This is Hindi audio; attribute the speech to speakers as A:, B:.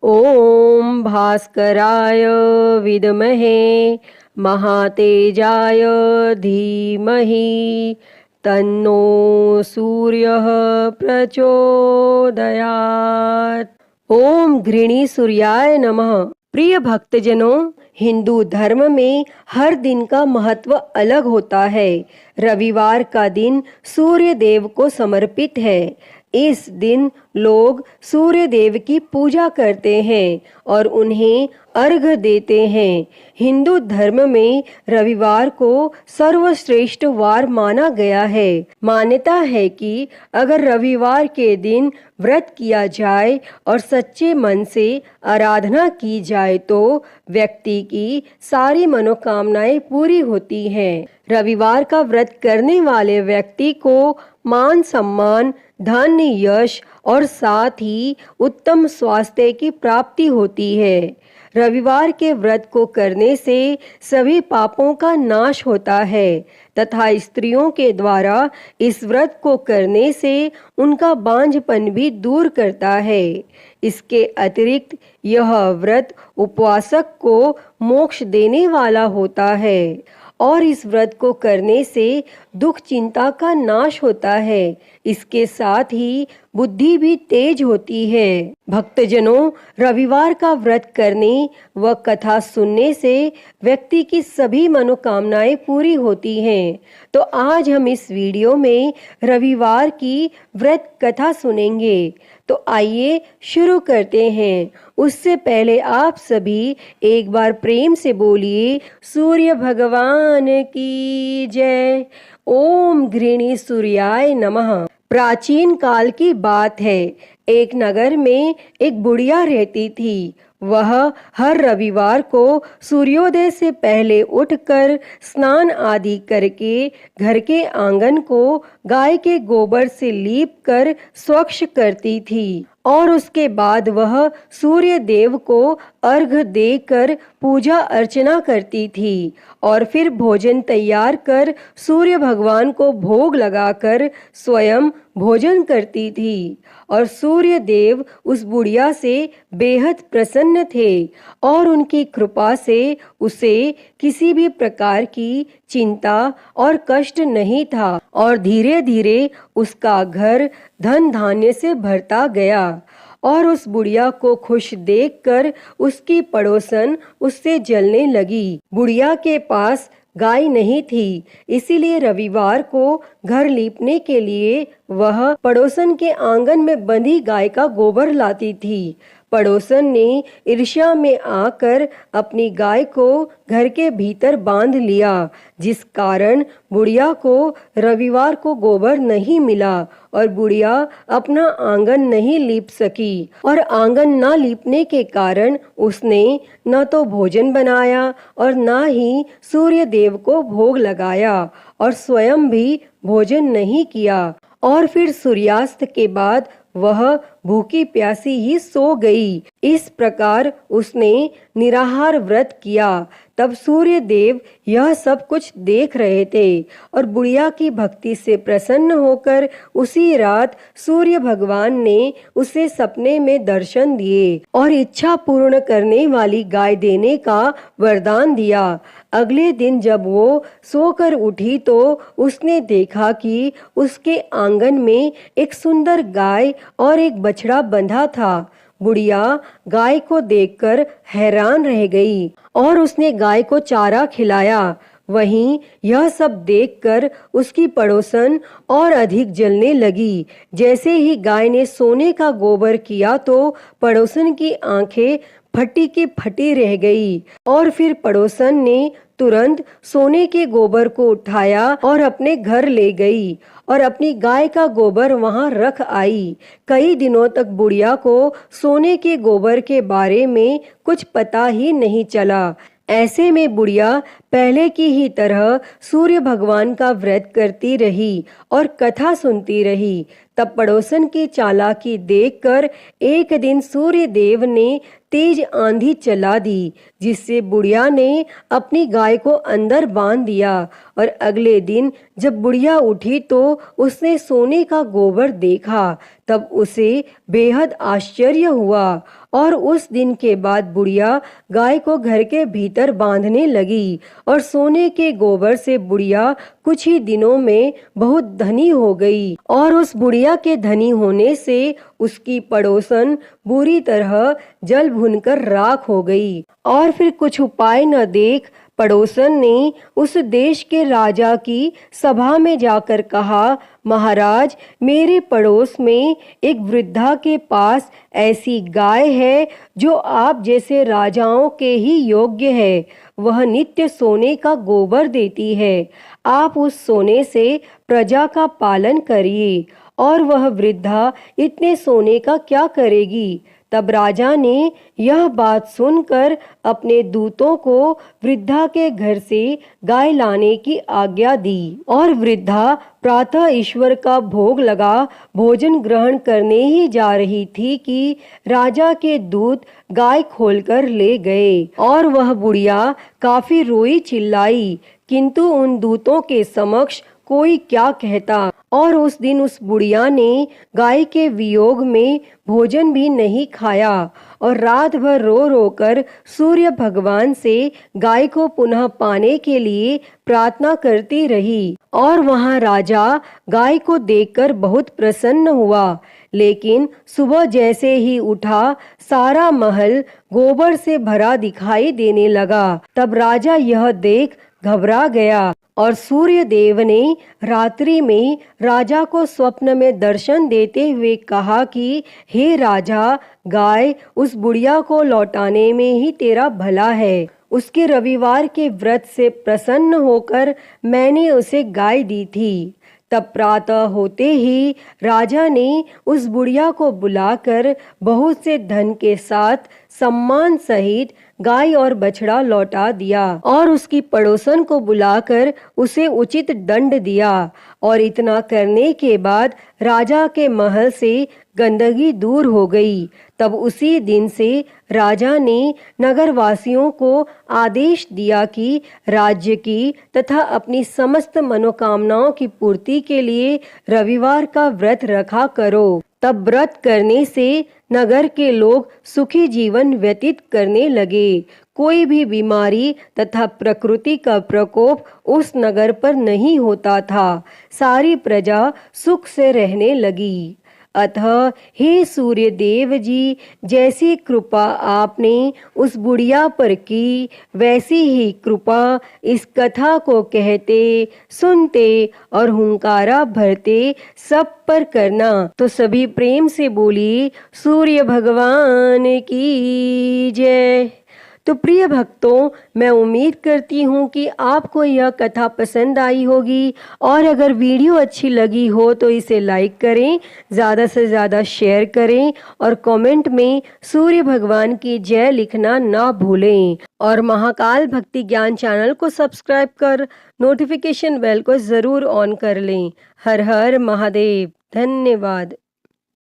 A: ओम भास्कराय विद्महे महातेजाय धीमहि तन्नो सूर्यः प्रचोदयात्। ओम घृणी सूर्याय नमः। प्रिय भक्तजनों, हिंदू धर्म में हर दिन का महत्व अलग होता है। रविवार का दिन सूर्य देव को समर्पित है। इस दिन लोग सूर्य देव की पूजा करते हैं और उन्हें अर्घ्य देते हैं। हिंदू धर्म में रविवार को सर्वश्रेष्ठ वार माना गया है। मान्यता है कि अगर रविवार के दिन व्रत किया जाए और सच्चे मन से आराधना की जाए तो व्यक्ति की सारी मनोकामनाएं पूरी होती हैं। रविवार का व्रत करने वाले व्यक्ति को मान सम्मान, धन, यश और साथ ही उत्तम स्वास्थ्य की प्राप्ति होती है। रविवार के व्रत को करने से सभी पापों का नाश होता है तथा स्त्रियों के द्वारा इस व्रत को करने से उनका बांझपन भी दूर करता है। इसके अतिरिक्त यह व्रत उपवासक को मोक्ष देने वाला होता है और इस व्रत को करने से दुख चिंता का नाश होता है। इसके साथ ही बुद्धि भी तेज होती है। भक्तजनों, रविवार का व्रत करने व कथा सुनने से व्यक्ति की सभी मनोकामनाएं पूरी होती हैं। तो आज हम इस वीडियो में रविवार की व्रत कथा सुनेंगे। तो आइए शुरू करते हैं। उससे पहले आप सभी एक बार प्रेम से बोलिए, सूर्य भगवान की जय। ओम घृणी सूर्याय नमः। प्राचीन काल की बात है। एक नगर में एक बुढ़िया रहती थी। वह हर रविवार को सूर्योदय से पहले उठकर स्नान आदि करके घर के आंगन को गाय के गोबर से लीप कर स्वच्छ करती थी और उसके बाद वह सूर्य देव को अर्घ्य देकर पूजा अर्चना करती थी और फिर भोजन तैयार कर सूर्य भगवान को भोग लगाकर स्वयं भोजन करती थी और सूर्य देव उस बुढ़िया से बेहद प्रसन्न थे और उनकी कृपा से उसे किसी भी प्रकार की चिंता और कष्ट नहीं था और धीरे धीरे उसका घर धन धान्य से भरता गया। और उस बुढ़िया को खुश देखकर उसकी पड़ोसन उससे जलने लगी। बुढ़िया के पास गाय नहीं थी, इसीलिए रविवार को घर लीपने के लिए वह पड़ोसन के आंगन में बंधी गाय का गोबर लाती थी। पड़ोसन ने ईर्ष्या में आकर अपनी गाय को घर के भीतर बांध लिया, जिस कारण बुढ़िया को रविवार को गोबर नहीं मिला और बुढ़िया अपना आंगन नहीं लीप सकी। और आंगन न लीपने के कारण उसने न तो भोजन बनाया और न ही सूर्य देव को भोग लगाया और स्वयं भी भोजन नहीं किया। और फिर सूर्यास्त के बाद वह भूखी प्यासी ही सो गई। इस प्रकार उसने निराहार व्रत किया। तब सूर्य देव यह सब कुछ देख रहे थे और बुढ़िया की भक्ति से प्रसन्न होकर उसी रात सूर्य भगवान ने उसे सपने में दर्शन दिए और इच्छा पूर्ण करने वाली गाय देने का वरदान दिया। अगले दिन जब वो सोकर उठी तो उसने देखा कि उसके आंगन में एक सुंदर गाय और एक बछड़ा बंधा था। बुढ़िया गाय को देखकर हैरान रह गई और उसने गाय को चारा खिलाया। वहीं यह सब देखकर उसकी पड़ोसन और अधिक जलने लगी। जैसे ही गाय ने सोने का गोबर किया तो पड़ोसन की आंखें फटी की फटी रह गई और फिर पड़ोसन ने तुरंत सोने के गोबर को उठाया और अपने घर ले गई और अपनी गाय का गोबर वहां रख आई। कई दिनों तक बुढ़िया को सोने के गोबर के बारे में कुछ पता ही नहीं चला। ऐसे में बुढ़िया पहले की ही तरह सूर्य भगवान का व्रत करती रही और कथा सुनती रही। तब पड़ोसन की चालाकी देखकर एक दिन सूर्य देव ने तेज आंधी चला दी, जिससे बुढ़िया ने अपनी गाय को अंदर बांध दिया। और अगले दिन जब बुढ़िया उठी तो उसने सोने का गोबर देखा। तब उसे बेहद आश्चर्य हुआ और उस दिन के बाद बुढ़िया गाय को घर के भीतर बांधने लगी और सोने के गोबर से बुढ़िया कुछ ही दिनों में बहुत धनी हो गई। और उस बुढ़िया के धनी होने से उसकी पड़ोसन बुरी तरह जल भुनकर राख हो गई। और फिर कुछ उपाय न देख पड़ोसन ने उस देश के राजा की सभा में जाकर कहा, महाराज, मेरे पड़ोस में एक वृद्धा के पास ऐसी गाय है जो आप जैसे राजाओं के ही योग्य है। वह नित्य सोने का गोबर देती है। आप उस सोने से प्रजा का पालन करिए। और वह वृद्धा इतने सोने का क्या करेगी? तब राजा ने यह बात सुनकर अपने दूतों को वृद्धा के घर से गाय लाने की आज्ञा दी। और वृद्धा प्रातः ईश्वर का भोग लगा भोजन ग्रहण करने ही जा रही थी कि राजा के दूत गाय खोलकर ले गए। और वह बुढ़िया काफी रोई चिल्लाई, किंतु उन दूतों के समक्ष कोई क्या कहता। और उस दिन उस बुढ़िया ने गाय के वियोग में भोजन भी नहीं खाया और रात भर रो रो कर सूर्य भगवान से गाय को पुनः पाने के लिए प्रार्थना करती रही। और वहां राजा गाय को देखकर बहुत प्रसन्न हुआ। लेकिन सुबह जैसे ही उठा, सारा महल गोबर से भरा दिखाई देने लगा। तब राजा यह देख घबरा गया और सूर्य देव ने रात्रि में राजा को स्वप्न में दर्शन देते हुए कहा कि हे राजा, गाय उस बुढ़िया को लौटाने में ही तेरा भला है। उसके रविवार के व्रत से प्रसन्न होकर मैंने उसे गाय दी थी। तब प्रातः होते ही राजा ने उस बुढ़िया को बुलाकर बहुत से धन के साथ सम्मान सहित गाय और बछड़ा लौटा दिया और उसकी पड़ोसन को बुलाकर उसे उचित दंड दिया। और इतना करने के बाद राजा के महल से गंदगी दूर हो गई। तब उसी दिन से राजा ने नगरवासियों को आदेश दिया कि राज्य की तथा अपनी समस्त मनोकामनाओं की पूर्ति के लिए रविवार का व्रत रखा करो। तब व्रत करने से नगर के लोग सुखी जीवन व्यतीत करने लगे। कोई भी बीमारी तथा प्रकृति का प्रकोप उस नगर पर नहीं होता था। सारी प्रजा सुख से रहने लगी। अतः हे सूर्य देव जी, जैसी कृपा आपने उस बुढ़िया पर की, वैसी ही कृपा इस कथा को कहते, सुनते और हुंकारा भरते सब पर करना। तो सभी प्रेम से बोली सूर्य भगवान की जय। तो प्रिय भक्तों, मैं उम्मीद करती हूँ कि आपको यह कथा पसंद आई होगी और अगर वीडियो अच्छी लगी हो तो इसे लाइक करें, ज़्यादा से ज़्यादा शेयर करें और कमेंट में सूर्य भगवान की जय लिखना ना भूलें। और महाकाल भक्ति ज्ञान चैनल को सब्सक्राइब कर नोटिफिकेशन बेल को ज़रूर ऑन कर लें। हर हर महादेव। धन्यवाद।